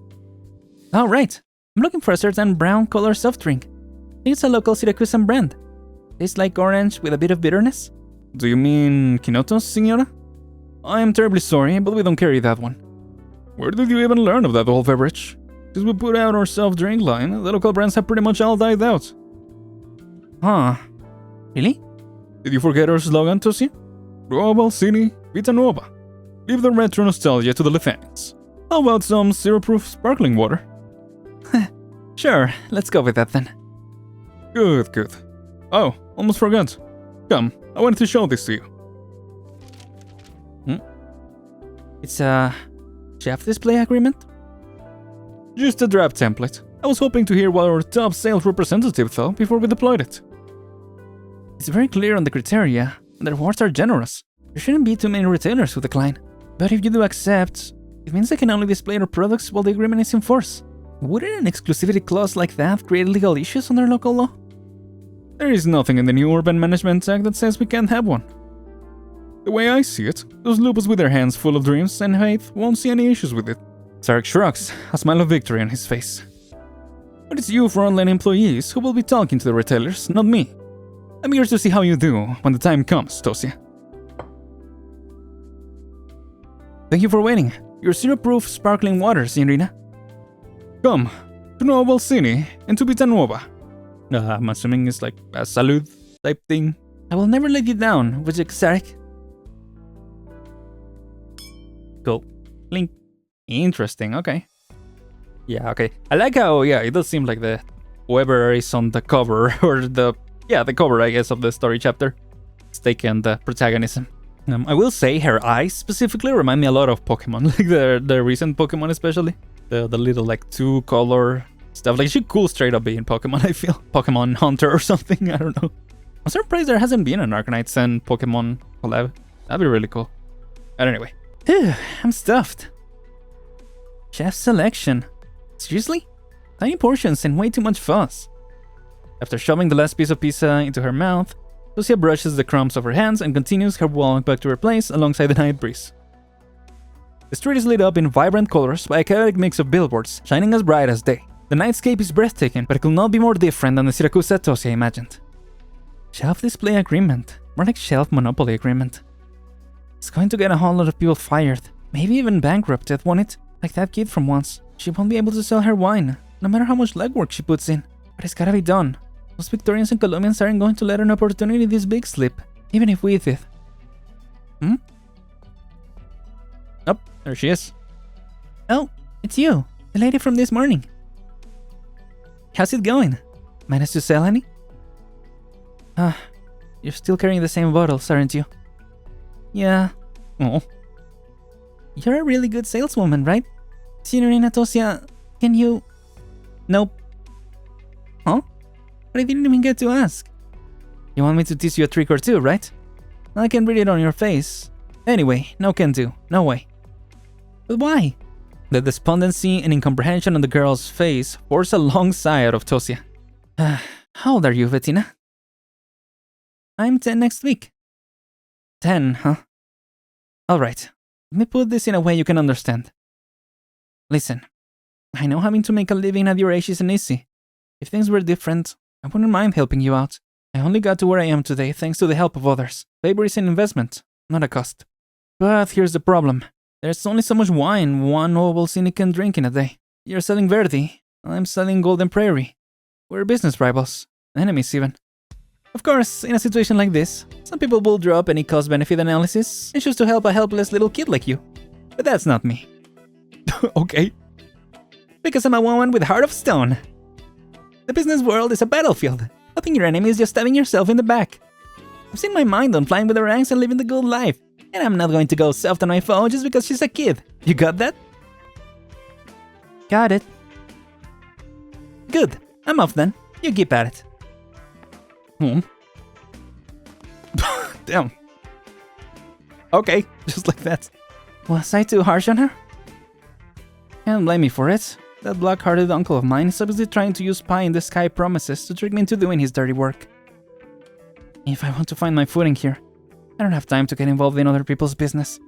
Oh, right. I'm looking for a certain brown color soft drink. I think it's a local Siracusan brand. Tastes like orange with a bit of bitterness. Do you mean Kinotos, Signora? I am terribly sorry, but we don't carry that one. Where did you even learn of that old beverage? Since we put out our self-drink line, the local brands have pretty much all died out. Huh. Really? Did you forget our slogan, Tosia? Nuova Volsini, Vita Nuova. Leave the retro nostalgia to the Lithuanians. How about some syrup-proof sparkling water? Sure, let's go with that then. Good, good. Oh, almost forgot. Come, I wanted to show this to you. It's a chef display agreement? Just a draft template. I was hoping to hear what our top sales representative thought before we deployed it. It's very clear on the criteria, and the rewards are generous. There shouldn't be too many retailers who decline. But if you do accept, it means they can only display their products while the agreement is in force. Wouldn't an exclusivity clause like that create legal issues under local law? There is nothing in the new Urban Management Act that says we can't have one. The way I see it, those lupus with their hands full of dreams and faith won't see any issues with it. Sarek shrugs, a smile of victory on his face. But it's you frontline employees who will be talking to the retailers, not me. I'm eager to see how you do when the time comes, Tosia. Thank you for waiting. Your syrup-proof sparkling water, Signorina. Come, to Nuova Volsini and to Vita Nuova. I'm assuming it's like a salud type thing. I will never let you down, Wujek Sarek. Go. Link. Interesting, okay. Yeah, okay. I like how, yeah, it does seem like the whoever is on the cover, or the cover, I guess, of the story chapter, it's taken the protagonism. I will say her eyes specifically remind me a lot of Pokemon, like the recent Pokemon especially. The little like 2-color stuff. Like she could straight up be in Pokemon, I feel. Pokemon Hunter or something, I don't know. I'm surprised there hasn't been an Arknights and Pokemon collab. That'd be really cool. But anyway. I'm stuffed. Chef selection. Seriously? Tiny portions and way too much fuss. After shoving the last piece of pizza into her mouth, Lucia brushes the crumbs off her hands and continues her walk back to her place alongside the night breeze. The street is lit up in vibrant colors by a chaotic mix of billboards, shining as bright as day. The nightscape is breathtaking, but it could not be more different than the Siracusa Tosia imagined. Shelf display agreement. More like shelf monopoly agreement. It's going to get a whole lot of people fired. Maybe even bankrupted, won't it? Like that kid from once. She won't be able to sell her wine, no matter how much legwork she puts in. But it's gotta be done. Most Victorians and Colombians aren't going to let an opportunity this big slip, even if we did. Oh, there she is. Oh, it's you, the lady from this morning. How's it going? Managed to sell any? You're still carrying the same bottles, aren't you? Yeah. Oh. You're a really good saleswoman, right? Signorina Tosia, can you... Nope. Huh? But I didn't even get to ask. You want me to teach you a trick or two, right? I can read it on your face. Anyway, no can do. No way. But why? The despondency and incomprehension on the girl's face forced a long sigh out of Tosia. How old are you, Bettina? I'm 10 next week. 10, huh? Alright, let me put this in a way you can understand. Listen, I know having to make a living at your age isn't easy, If things were different, I wouldn't mind helping you out. I only got to where I am today thanks to the help of others. Labor is an investment, not a cost. But here's the problem. There's only so much wine one Nuova Volsini can drink in a day. You're selling Verdi, I'm selling Golden Prairie. We're business rivals, enemies even. Of course, in a situation like this, some people will drop any cost-benefit analysis and choose to help a helpless little kid like you. But that's not me. Okay. Because I'm a woman with a heart of stone. The business world is a battlefield. Helping your enemy is just stabbing yourself in the back. I've seen my mind on flying with the ranks and living the good life. And I'm not going to go soft on my foe just because she's a kid. You got that? Got it. Good. I'm off then. You keep at it. Damn. Okay, just like that. Was I too harsh on her? Can't blame me for it. That black-hearted uncle of mine is obviously trying to use pie-in-the-sky promises to trick me into doing his dirty work. If I want to find my footing here, I don't have time to get involved in other people's business.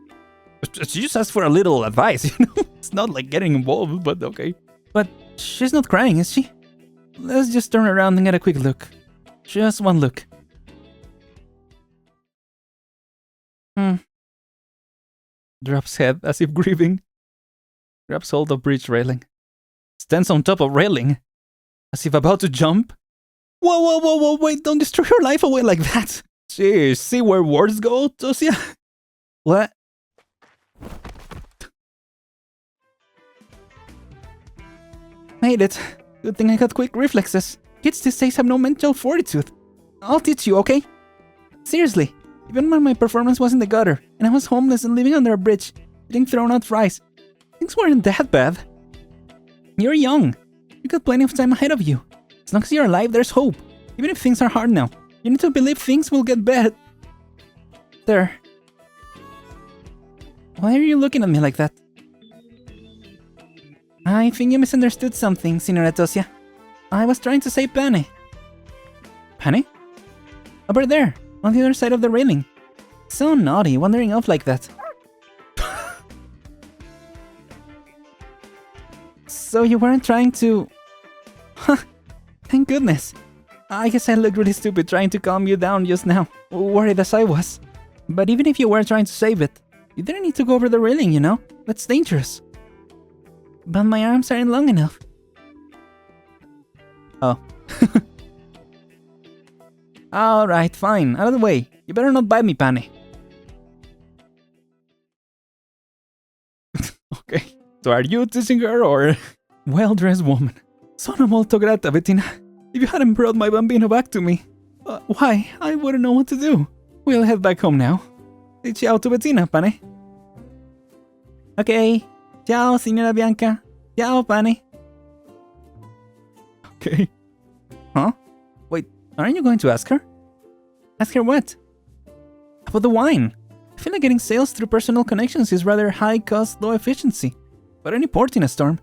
She just asked for a little advice, you know? It's not like getting involved, but okay. But she's not crying, is she? Let's just turn around and get a quick look. Just one look. Drops head as if grieving. Grabs hold of bridge railing. Stands on top of railing. As if about to jump. Whoa, wait, don't destroy your life away like that. Jeez, see where words go, Tosia? What? Made it. Good thing I got quick reflexes. Kids these days have no mental fortitude. I'll teach you, okay? Seriously, even when my performance was in the gutter, and I was homeless and living under a bridge, getting thrown out fries, things weren't that bad. You're young. You got plenty of time ahead of you. As long as you're alive, there's hope. Even if things are hard now, you need to believe things will get better. There. Why are you looking at me like that? I think you misunderstood something, Signora Tosia. I was trying to say Pane. Pane? Over there, on the other side of the railing. So naughty, wandering off like that. So you weren't trying to... Huh, thank goodness. I guess I looked really stupid trying to calm you down just now, worried as I was. But even if you were trying to save it, you didn't need to go over the railing, you know? That's dangerous. But my arms aren't long enough. Oh. Alright, fine. Out of the way. You better not bite me, Pane. Okay. So are you teaching her or... Well-dressed woman. Sono molto grata, Bettina. If you hadn't brought my bambino back to me, why, I wouldn't know what to do. We'll head back home now. Say ciao to Bettina, Pane. Okay. Ciao, Signora Bianca. Ciao, Pane. Okay. Huh? Wait, aren't you going to ask her? Ask her what? About the wine. I feel like getting sales through personal connections is rather high cost, low efficiency. But any port in a storm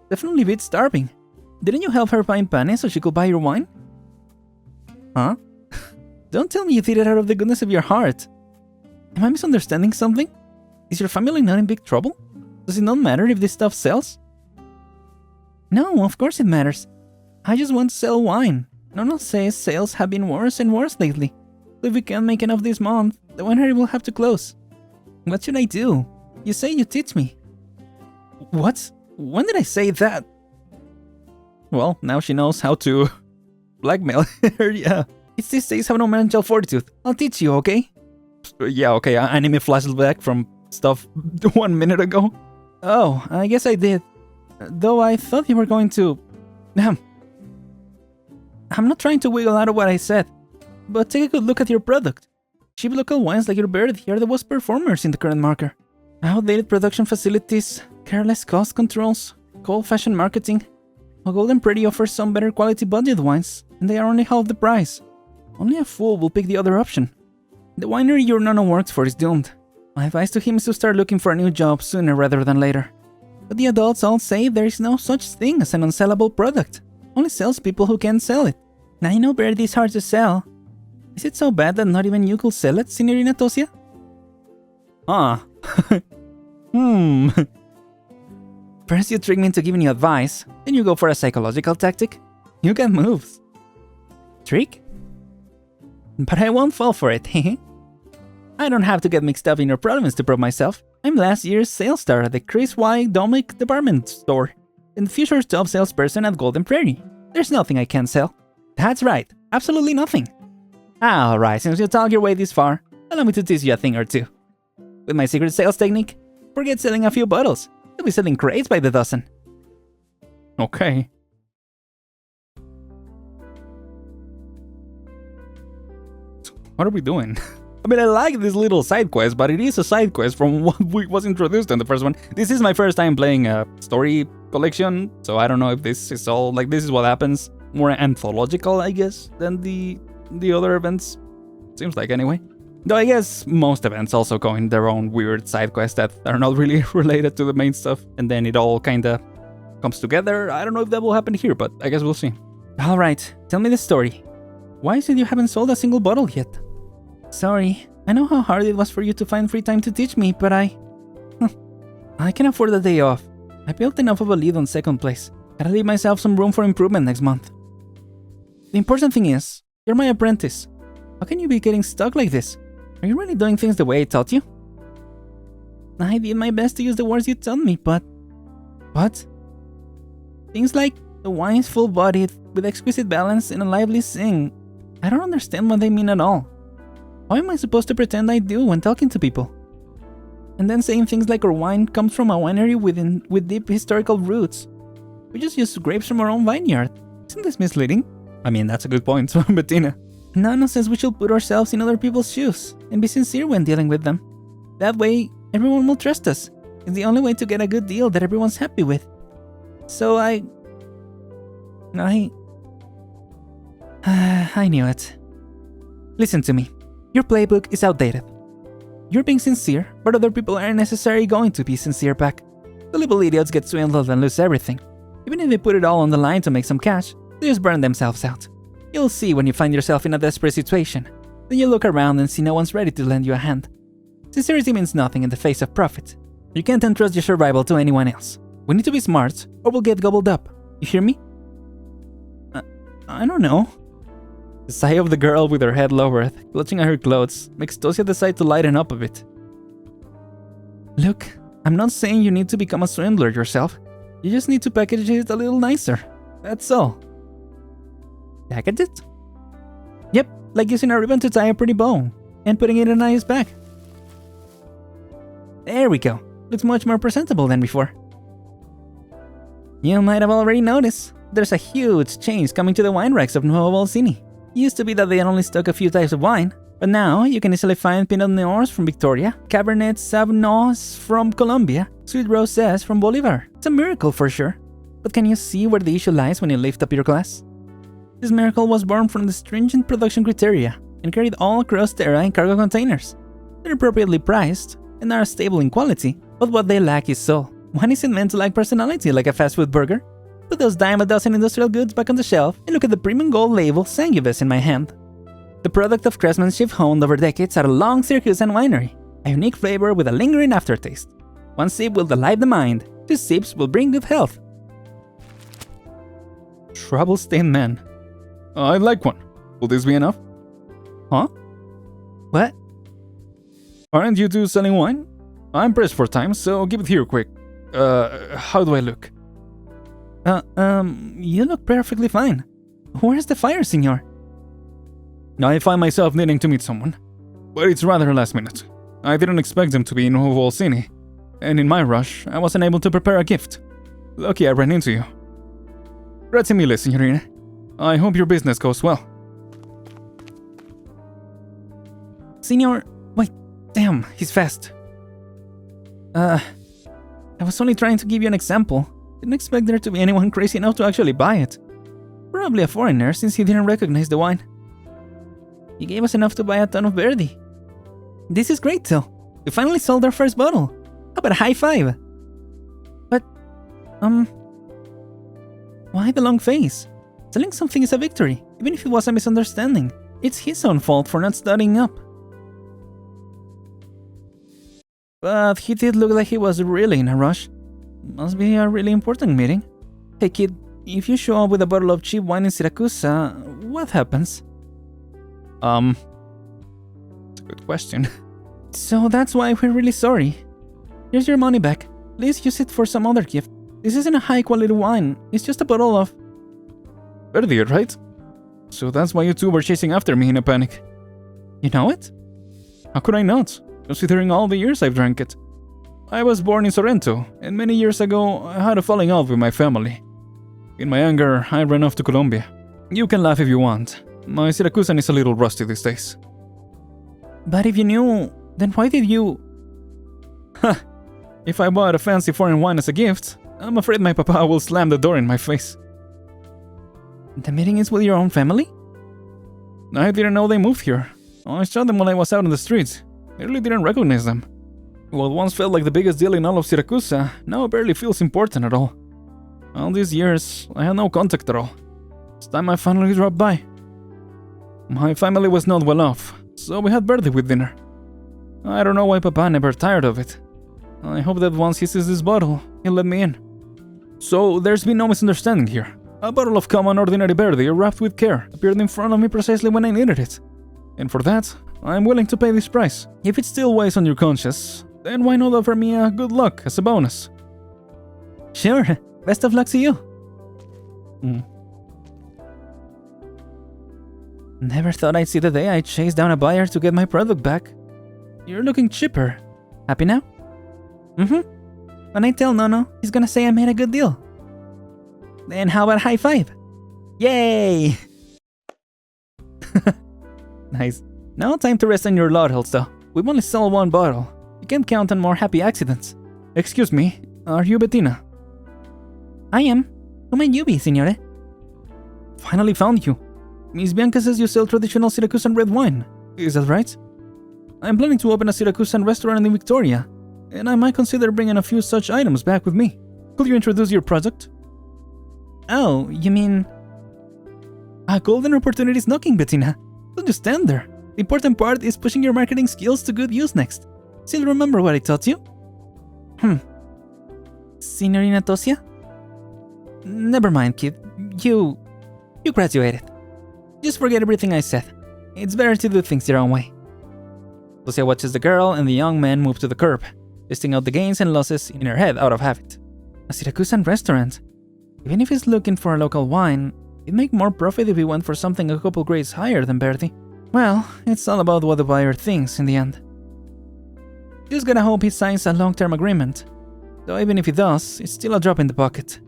definitely beats starving. Didn't you help her find Pane so she could buy your wine? Huh? Don't tell me you did it out of the goodness of your heart. Am I misunderstanding something? Is your family not in big trouble? Does it not matter if this stuff sells? No, of course it matters. I just want to sell wine. Nono says sales have been worse and worse lately. So if we can't make enough this month, the winery will have to close. What should I do? You say you teach me. What? When did I say that? Well, now she knows how to blackmail her, yeah. It's these days have no mental fortitude. I'll teach you, okay? Yeah, okay, anime flashback from stuff 1 minute ago. Oh, I guess I did. Though I thought you were going to... I'm not trying to wiggle out of what I said, but take a good look at your product. Cheap local wines like your Verdi are the worst performers in the current market. Outdated production facilities, careless cost controls, cold-fashioned marketing. While Golden Prairie offers some better quality budget wines, and they are only half the price. Only a fool will pick the other option. The winery your Nono works for is doomed. My advice to him is to start looking for a new job sooner rather than later. But the adults all say there is no such thing as an unsellable product. Only sells people who can sell it. Now I know Verdi is hard to sell. Is it so bad that not even you could sell it, Signorina Tosia? Ah. First you trick me into giving you advice, then you go for a psychological tactic. You got moves. Trick? But I won't fall for it, I don't have to get mixed up in your problems to prove myself. I'm last year's sales star at the Chris Y. Domick department store, and the future top salesperson at Golden Prairie. There's nothing I can't sell. That's right, absolutely nothing. Alright, since you talk your way this far, allow me to teach you a thing or two. With my secret sales technique, forget selling a few bottles. You'll be selling crates by the dozen. Okay. What are we doing? I mean, I like this little side quest, but it is a side quest from what was introduced in the first one. This is my first time playing a story collection, so I don't know if this is all, like, this is what happens. More anthological, I guess, than the other events. Seems like, anyway. Though I guess most events also go in their own weird side quests that are not really related to the main stuff, and then it all kinda comes together. I don't know if that will happen here, but I guess we'll see. Alright, tell me the story. Why is it you haven't sold a single bottle yet? Sorry, I know how hard it was for you to find free time to teach me, but I can afford a day off. I built enough of a lead on second place. Gotta leave myself some room for improvement next month. The important thing is, you're my apprentice. How can you be getting stuck like this? Are you really doing things the way I taught you? I did my best to use the words you taught me, but... What? Things like, the wine is full-bodied, with exquisite balance and a lively sing. I don't understand what they mean at all. How am I supposed to pretend I do when talking to people? And then saying things like our wine comes from a winery with deep historical roots. We just use grapes from our own vineyard. Isn't this misleading? I mean, that's a good point, Bettina. Nana says we should put ourselves in other people's shoes and be sincere when dealing with them. That way, everyone will trust us. It's the only way to get a good deal that everyone's happy with. So I knew it. Listen to me. Your playbook is outdated. You're being sincere, but other people aren't necessarily going to be sincere back. The little idiots get swindled and lose everything. Even if they put it all on the line to make some cash, they just burn themselves out. You'll see when you find yourself in a desperate situation. Then you look around and see no one's ready to lend you a hand. Sincerity means nothing in the face of profit. You can't entrust your survival to anyone else. We need to be smart, or we'll get gobbled up. You hear me? I don't know. The sigh of the girl with her head lowered, clutching at her clothes, makes Tosia decide to lighten up a bit. Look, I'm not saying you need to become a swindler yourself. You just need to package it a little nicer. That's all. Package it? Yep, like using a ribbon to tie a pretty bow, and putting it in a nice bag. There we go. Looks much more presentable than before. You might have already noticed, there's a huge change coming to the wine racks of Nuova Volsini. It used to be that they only stock a few types of wine, but now you can easily find Pinot Noirs from Victoria, Cabernet Sauvignons from Colombia, Sweet Rosés from Bolivar. It's a miracle for sure. But can you see where the issue lies when you lift up your glass? This miracle was born from the stringent production criteria and carried all across Terra in cargo containers. They're appropriately priced and are stable in quality, but what they lack is soul. Wine isn't meant to lack personality like a fast food burger. Put those dime a dozen industrial goods back on the shelf and look at the premium gold label Sangiovese in my hand. The product of craftsmanship honed over decades at a long Siracusan winery. A unique flavor with a lingering aftertaste. One sip will delight the mind. 2 sips will bring good health. Trouble-stained man. I'd like one. Will this be enough? Huh? What? Aren't you two selling wine? I'm pressed for time, so give it here quick. How do I look? You look perfectly fine. Where's the fire, senor? I find myself needing to meet someone, but it's rather last minute. I didn't expect them to be in Nuova Volsini, and in my rush, I wasn't able to prepare a gift. Lucky I ran into you. Grazie mille, signorina. I hope your business goes well. Senor, wait, damn, he's fast. I was only trying to give you an example. Didn't expect there to be anyone crazy enough to actually buy it. Probably a foreigner since he didn't recognize the wine. He gave us enough to buy a ton of Verdi. This is great though. We finally sold our first bottle. How about a high five? But, why the long face? Selling something is a victory, even if it was a misunderstanding. It's his own fault for not studying up. But he did look like he was really in a rush. Must be a really important meeting. Hey kid, if you show up with a bottle of cheap wine in Siracusa, what happens? It's a good question. So that's why we're really sorry. Here's your money back. Please use it for some other gift. This isn't a high quality wine, it's just a bottle of... Verdi, right? So that's why you two were chasing after me in a panic. You know it? How could I not, considering all the years I've drank it? I was born in Sorrento, and many years ago I had a falling out with my family. In my anger, I ran off to Colombia. You can laugh if you want. My Siracusan is a little rusty these days. But if you knew, then why did you... If I bought a fancy foreign wine as a gift, I'm afraid my papa will slam the door in my face. The meeting is with your own family? I didn't know they moved here. I saw them when I was out on the streets. I really didn't recognize them. What once felt like the biggest deal in all of Siracusa, now barely feels important at all. All these years, I had no contact at all. It's time I finally dropped by. My family was not well off, so we had birthday with dinner. I don't know why Papa never tired of it. I hope that once he sees this bottle, he'll let me in. So there's been no misunderstanding here. A bottle of common ordinary Verdi wrapped with care appeared in front of me precisely when I needed it. And for that, I'm willing to pay this price. If it still weighs on your conscience, then why not offer me a good luck as a bonus? Sure, best of luck to you. Never thought I'd see the day I chased down a buyer to get my product back. You're looking chipper. Happy now? When I tell Nono, he's gonna say I made a good deal. Then how about high five? Yay! Nice. Now time to rest on your laurels though. We've only sold one bottle. You can't count on more happy accidents. Excuse me, are you Bettina? I am. Who might you be, signore? Finally found you. Miss Bianca says you sell traditional Siracusan red wine. Is that right? I'm planning to open a Siracusan restaurant in Victoria, and I might consider bringing a few such items back with me. Could you introduce your product? Oh, you mean... A golden opportunity is knocking, Bettina. Don't just stand there. The important part is pushing your marketing skills to good use next. Still remember what I taught you? Signorina Tosia? Never mind, kid. You graduated. Just forget everything I said. It's better to do things your own way. Tosia watches the girl and the young man move to the curb, listing out the gains and losses in her head out of habit. A Siracusan restaurant. Even if he's looking for a local wine, it'd make more profit if he went for something a couple grades higher than Verdi. Well, it's all about what the buyer thinks in the end. Just gotta hope he signs a long-term agreement. Though even if he does, it's still a drop in the bucket.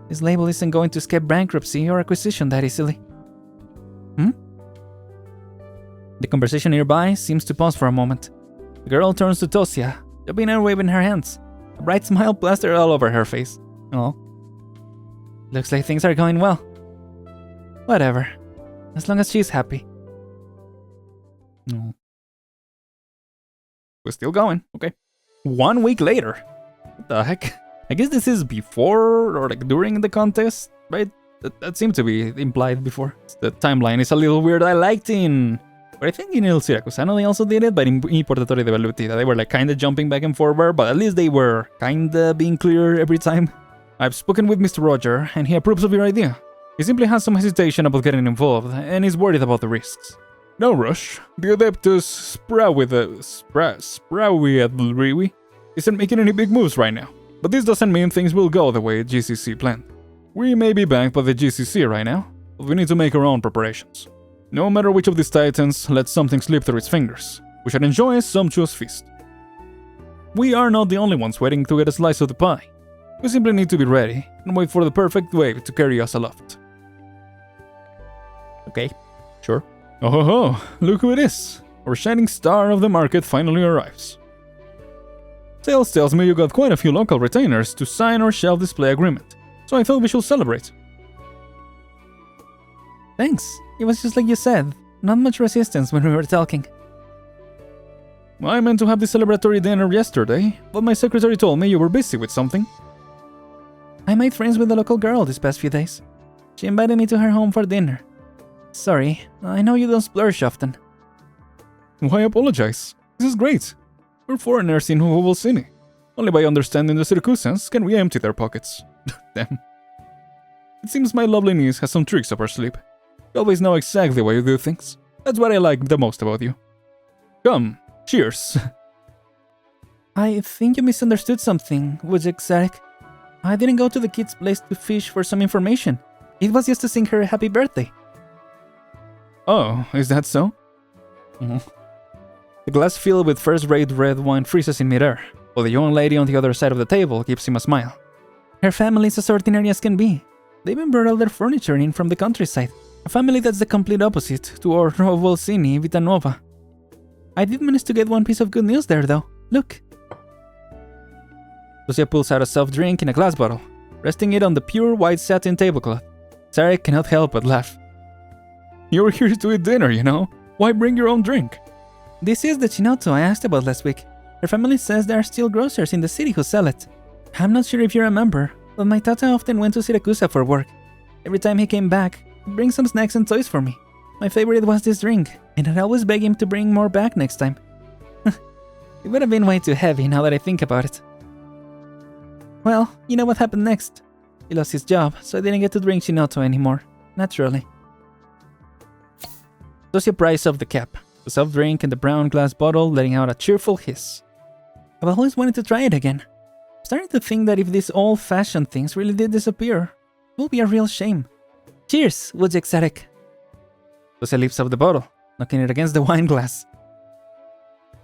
His label isn't going to escape bankruptcy or acquisition that easily. The conversation nearby seems to pause for a moment. The girl turns to Tosia, jumping and waving her hands. A bright smile plastered all over her face. Oh. Looks like things are going well. Whatever. As long as she's happy. No. We're still going. Okay. 1 week later. What the heck? I guess this is before or like during the contest, right? That seemed to be implied before. The timeline is a little weird. I liked in... But I think in Il Siracusano they also did it, but in Portatori de Velluti, they were like kinda jumping back and forward, but at least they were kinda being clear every time. I've spoken with Mr. Roger, and he approves of your idea. He simply has some hesitation about getting involved, and is worried about the risks. No rush. The Adeptus Sprawiadlriwi isn't making any big moves right now. But this doesn't mean things will go the way GCC planned. We may be backed by the GCC right now, but we need to make our own preparations. No matter which of these titans lets something slip through its fingers, we should enjoy a sumptuous feast. We are not the only ones waiting to get a slice of the pie. We simply need to be ready and wait for the perfect wave to carry us aloft. Okay, sure. Oh ho ho, look who it is! Our shining star of the market finally arrives. Sales tells me you got quite a few local retainers to sign our shelf display agreement, so I thought we should celebrate. Thanks. It was just like you said. Not much resistance when we were talking. I meant to have the celebratory dinner yesterday, but my secretary told me you were busy with something. I made friends with a local girl these past few days. She invited me to her home for dinner. Sorry, I know you don't splurge often. Why apologize? This is great. We're foreigners in Nuova Volsini. Only by understanding the Siracusans can we empty their pockets. Damn. It seems my lovely niece has some tricks up her sleeve. You always know exactly why you do things. That's what I like the most about you. Come, cheers. I think you misunderstood something, Wojciech. I didn't go to the kid's place to fish for some information. It was just to sing her happy birthday. Oh, is that so? The glass filled with first-rate red wine freezes in midair, while the young lady on the other side of the table gives him a smile. Her family is as ordinary as can be. They even brought all their furniture in from the countryside. A family that's the complete opposite to our Nuova Volsini Vita Nuova. I did manage to get one piece of good news there, though. Look. Lucia pulls out a soft drink in a glass bottle, resting it on the pure white satin tablecloth. Sarek cannot help but laugh. You were here to eat dinner, you know? Why bring your own drink? This is the Chinotto I asked about last week. Her family says there are still grocers in the city who sell it. I'm not sure if you remember, but my tata often went to Siracusa for work. Every time he came back, he'd bring some snacks and toys for me. My favorite was this drink, and I'd always beg him to bring more back next time. It would have been way too heavy now that I think about it. Well, you know what happened next. He lost his job, so I didn't get to drink Chinotto anymore. Naturally. Lucia pries off the cap, the soft drink and the brown glass bottle letting out a cheerful hiss. I've always wanted to try it again. I'm starting to think that if these old-fashioned things really did disappear, it will be a real shame. Cheers, Wojciech. Lucia lifts up the bottle, knocking it against the wine glass.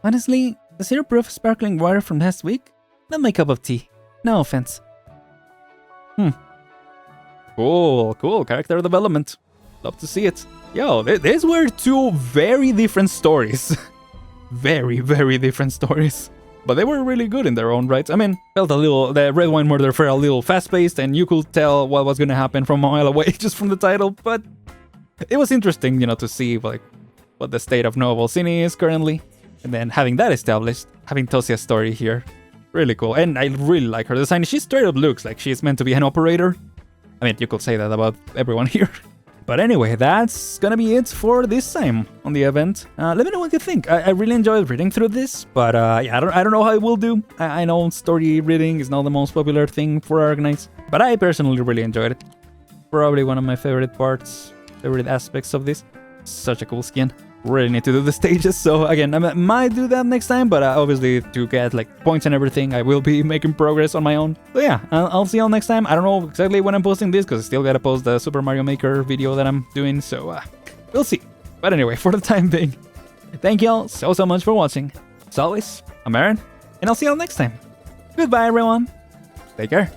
Honestly, the syrup-proof sparkling water from last week? Not my cup of tea. No offense. Cool character development. Love to see it. Yo, these were two very different stories. very different stories. But they were really good in their own rights. I mean, the red wine murder felt a little fast-paced, and you could tell what was gonna happen from a mile away just from the title, but it was interesting, you know, to see like what the state of Nuova Volsini is currently. And then having that established, having Tosia's story here. Really cool. And I really like her design. She straight up looks like she's meant to be an operator. I mean, you could say that about everyone here. But anyway, that's gonna be it for this time on the event. Let me know what you think. I really enjoyed reading through this, but yeah, I don't know how it will do. I know story reading is not the most popular thing for Arknights, but I personally really enjoyed it. Probably one of my favorite aspects of this. Such a cool skin. Really need to do the stages, so again, I might do that next time, but obviously to get like points and everything, I will be making progress on my own. So yeah, I'll see y'all next time. I don't know exactly when I'm posting this, because I still gotta post the Super Mario Maker video that I'm doing, so we'll see. But anyway, for the time being, thank y'all so much for watching. As always, I'm Aren, and I'll see y'all next time. Goodbye, everyone. Take care.